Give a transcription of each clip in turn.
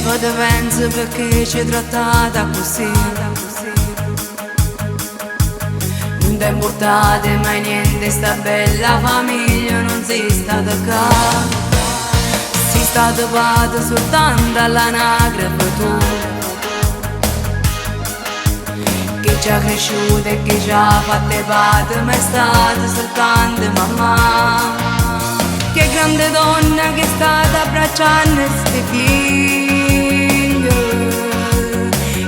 Poi te penso perché ci hai trattata così. Non ti è importato mai niente, sta bella famiglia non sei stata qua. Sei stata pata soltanto all'anagrafe tu, che ci ha cresciuto e che ci ha fatte pate, ma è stata soltanto mamma. Che grande donna che è stata abbracciando sti figli.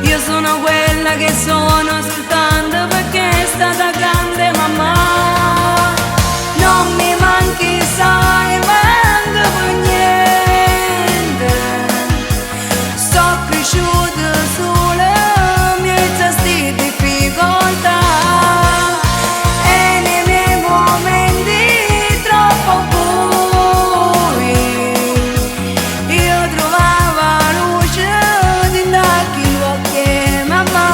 Io sono quella che sono soltanto perché è stata grande mamma. Non mi manchi, sai, manco per niente. Sto cresciuta sulle mie sti difficoltà. E nei miei momenti troppo bui io trovavo luce dentro gli occhi mamma.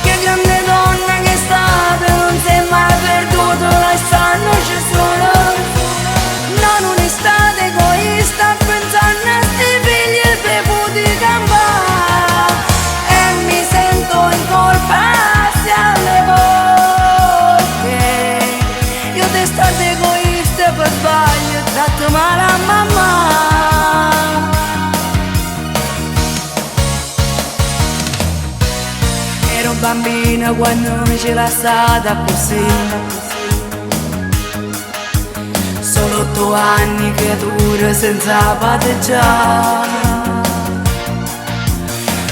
Che grande donna che è stata, non si è mai perduto, lasciandoci solo. No, non è stata egoista, pensando a sti figli bevuti campà. E mi sento in colpa se alle volte io te stato egoista per sbaglio, ho dato male a mamma. Ero bambina quando mi c'era stata così. Solo 8 anni, creatura senza patteggiare.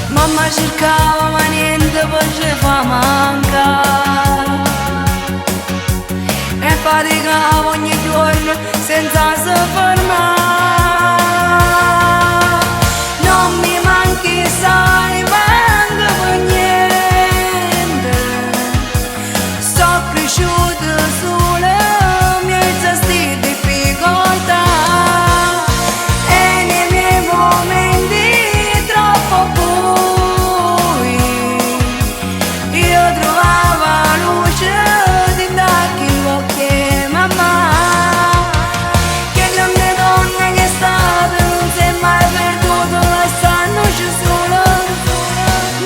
Mamma cercava ma niente poi ci fa mancare. E faticava ogni giorno senza soffermare. Non mi manchi, sai, manco per niente. Sto cresciuta sulle mie sti difficoltà. E nei miei momenti troppo bui io trovavo luce dentro gli occhi mamma. Che grande donna che è stata, non si è mai perduto, lasciandoci solo.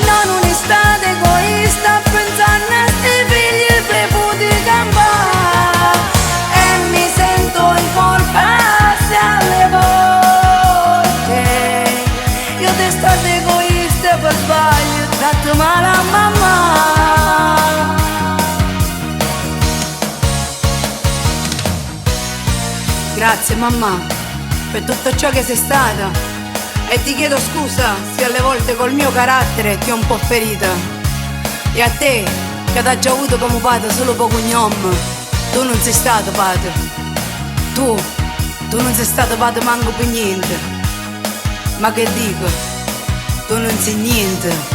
No, non è stata egoista, pensando a sti figli bevuti campà. E mi sento in colpa se alle volte io te stato egoista per sbaglio, ho dato male a mamma. Grazie mamma per tutto ciò che sei stata, e ti chiedo scusa se alle volte col mio carattere ti ho un po' ferita. E a te che t'ha già avuto come padre solo poco gnom, tu non sei stato padre. Tu non sei stato padre manco per niente. Ma che dico, tu non sei niente.